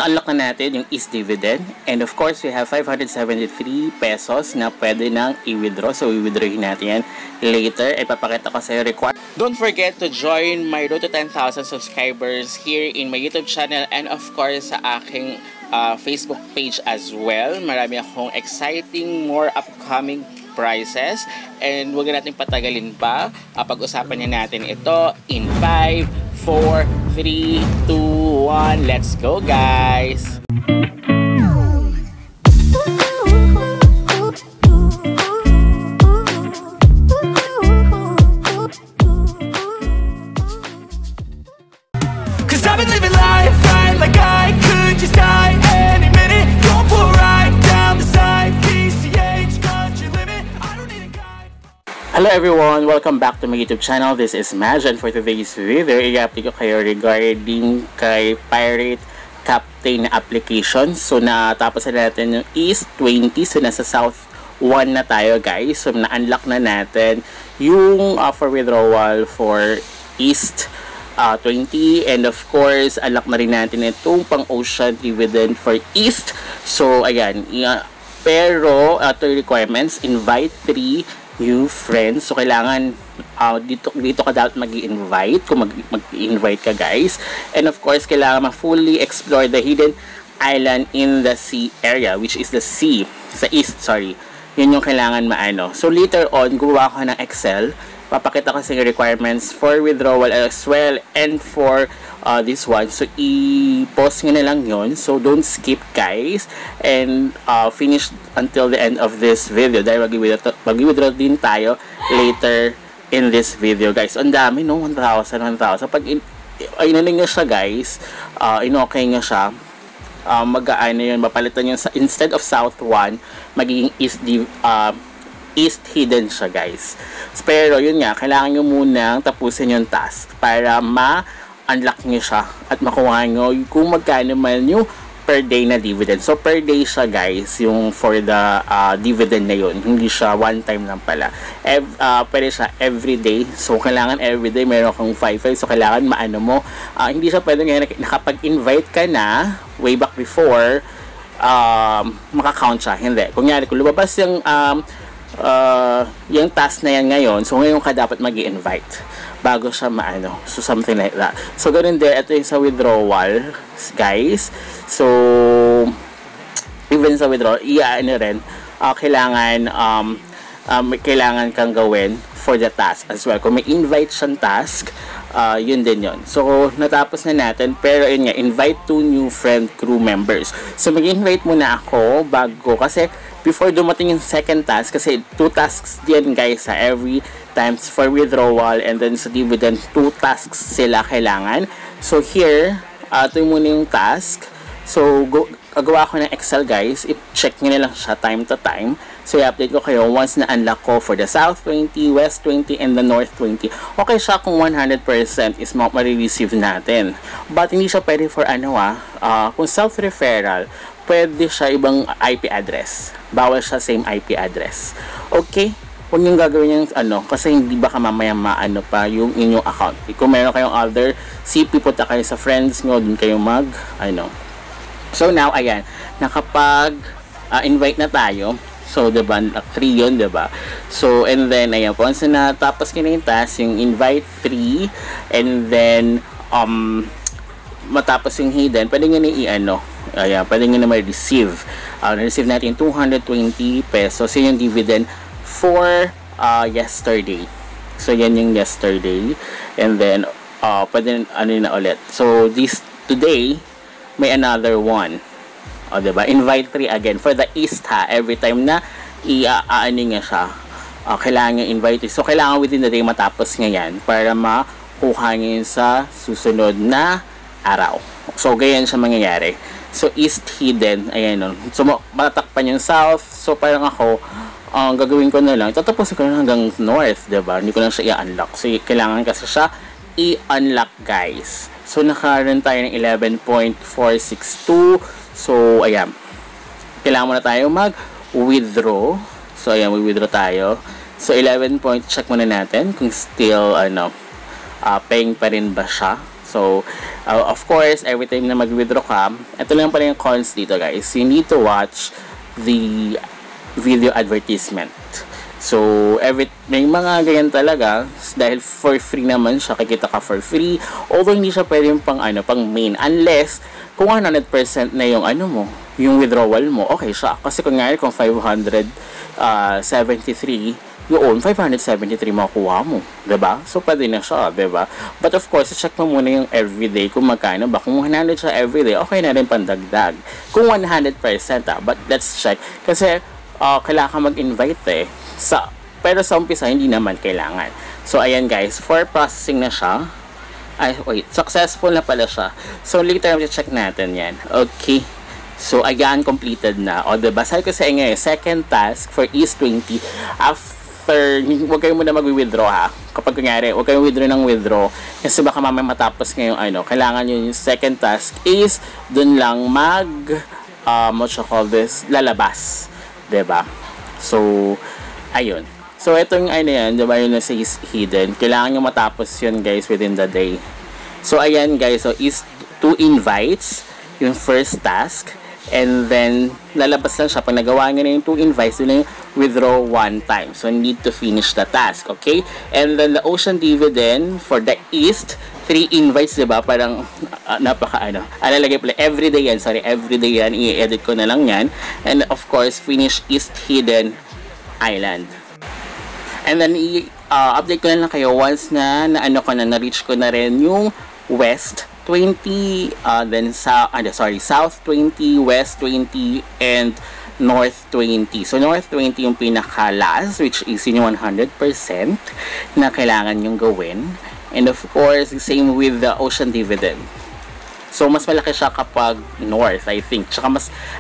Na-unlock na natin yung East dividend. And of course, we have 573 pesos na pwede nang i-withdraw. So, i-withdrawin natin yan later. Ipapakita ko sa iyo required. Don't forget to join my road to 10,000 subscribers here in my YouTube channel and of course sa aking Facebook page as well. Marami akong exciting, more upcoming prizes. And huwag natin patagalin pa. Pag-usapan na natin ito in 5, 4, 3, 2, 1. Let's go, guys! Hello everyone! Welcome back to my YouTube channel. This is Maj, and for today's video, i-update ko kayo regarding kay Pirate Captain na application. So, natapos na natin yung East 20. So, nasa South 1 na tayo, guys. So, na-unlock na natin yung for withdrawal for East 20. And of course, unlock na rin natin itong pang-ocean dividend for East. So, ayan. Pero, ito requirements. Invite 3 new friends. So, kailangan dito ka dapat mag-i-invite kung mag-i-invite ka, guys. And of course, kailangan ma-fully explore the hidden island in the sea area, which is the sea. Sa east, sorry. Yun yung kailangan maano. So, later on, gumawa ko ng Excel. Papakita ko sa requirements for withdrawal as well and for this one. So, i-post nyo na lang yun. So, don't skip, guys. And finish until the end of this video. Dahil mag-withdraw din tayo later in this video, guys. Ang dami, no? 1,000. Pag inaling nyo siya, guys, in-okay nyo siya, mag-aano yun, mapalitan yun sa, instead of South 1, magiging East hidden siya, guys. Pero yun nga, kailangan nyo munang tapusin yung task para ma-unlock nyo siya at makuha nyo kung magkano man yung per day na dividend. So per day siya, guys, yung for the dividend na yun. Hindi siya one time lang pala. Pwede siya everyday. So kailangan everyday meron kang 5. So kailangan maano mo. Hindi siya pwede ngayon nakapag-invite ka na way back before, maka-count siya. Hindi. Kunyari, kung lumabas yung task na yan ngayon, so ngayon ka dapat mag-i-invite bago siya maano. So something like that. So ganun din, ito yung sa withdrawal, guys. So even sa withdrawal, iyaano rin, kailangan kang gawin for the task as well. Kung may invite siyang task, yun din yun. So natapos na natin, pero yun nga, invite 2 new friend crew members. So mag-invite muna ako bago, kasi before dumating yung second task, kasi 2 tasks din, guys, every times for withdrawal and then sa dividend, 2 tasks sila kailangan. So here, ito muna yung task. So gagawa ko ng Excel, guys. I-check nyo na lang siya time to time. So i-update ko kayo once na unlock ko for the South 20, West 20, and the North 20. Okay siya kung 100% is ma-receive natin. But hindi siya pwede for kung South referral, pwede siya ibang IP address. Bawal siya same IP address. Okay? Huwag yung gagawin yung kasi hindi baka mamaya maano pa yung inyong account. Kung meron kayong other CP, punta kayo sa friends nyo, dun kayo So now, ayan, nakapag-invite na tayo. So, diba, 3 yun, diba? So, and then, ayan, once na tapos na yung task, yung invite 3, and then, matapos yung hidden, pwede nga na ayan, pwede nga na ma-receive. Na-receive natin 220 pesos. Yun yung dividend for yesterday. So, yan yung yesterday. And then, pwede na ulit. So, today, may another one. Diba? Invite 3 again. For the East, every time na nga siya, kailangan yung invite. So, kailangan within the day matapos nga yan para makuha nyo sa susunod na araw. So, ganyan siya mangyayari. So, East hidden. Ayan, no? So, matatakpan yung South. So, parang ako, gagawin ko na lang. Tatapusin ko na hanggang North, diba? Hindi ko na siya i-unlock. So, kailangan kasi siya i-unlock, guys. So, nakaroon tayo ng 11.462. So, ayan. Kailangan muna tayo mag-withdraw. So, ayan, withdraw tayo. So, 11 check muna natin kung still, paying pa rin ba siya. So, of course, every time na mag-withdraw ka, ito lang pala yung cons dito guys. You need to watch the video advertisement. So, may mga ganyan talaga dahil for free naman siya, kikita ka for free. Although hindi siya pwede yung pang main unless kung 100% na yung yung withdrawal mo, okay siya. Kasi kung kung 573 yun, 573 makuha mo. Diba? So, pwede na siya. Diba? But of course, check mo muna yung everyday kung magkano ba. Kung 100 siya everyday, okay na rin pandagdag. Kung 100%, but let's check. Kasi, kailangan ka mag-invite pero sa umpisa, hindi naman kailangan. So, ayan guys, for processing na siya. Successful na pala siya. So, later, check natin yan. Okay. So, ayan, completed na. O, diba? Sabi ko sa inyo, second task for is-20. Huwag kayo muna mag-withdraw ha. Kapag kunyari, huwag kayong withdraw. Kasi baka mamaya matapos ngayong kailangan yung second task is dun lang lalabas. Diba? So, ayun. So, itong yan, diba yun na sa hidden. Kailangan nyo matapos yun guys within the day. So, ayan guys. So, is 2 invites yung first task. And then, lalabas lang siya. Pag nagawa nyo na yung 2 invites, yun yung withdraw 1 time. So, need to finish the task. Okay? And then, the ocean dividend for the east, 3 invites, diba? Parang, alalagay pala. Everyday yan. Everyday yan. I-edit ko na lang yan. And, of course, finish East Hidden Island. And then, update ko na lang kayo once na na-reach ko na rin yung West 20, then South 20, West 20, and North 20. So, North 20 yung pinaka-last, which is yung 100% na kailangan yung gawin. And of course, same with the ocean dividend. So, mas malaki siya kapag North, I think. Tsaka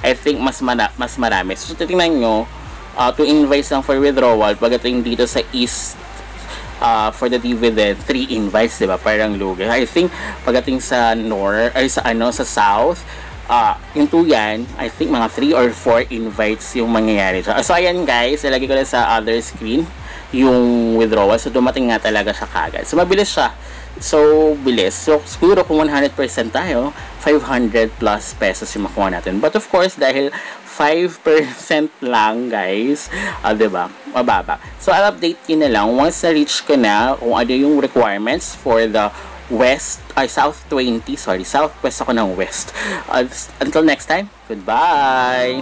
I think mas marami. So, titingnan nyo, 2 invites lang for withdrawal. Pagdating dito sa East, for the dividend, 3 invites, diba? Parang lugi. I think, pagdating sa North, sa South, yung 2 yan, I think mga 3 or 4 invites yung mangyayari siya. So, ayan guys, ilagay ko na sa other screen yung withdrawal. So, dumating nga talaga siya kagad. So, mabilis siya. So, bilis. So, siguro kung 100% tayo, 500 plus pesos yung makuha natin. But of course, dahil 5% lang, guys, diba? Mababa. So, I'll update yun na lang. Once na-reach ko na kung ano yung requirements for the South 20. Sorry, Southwest ako ng West. Until next time, goodbye!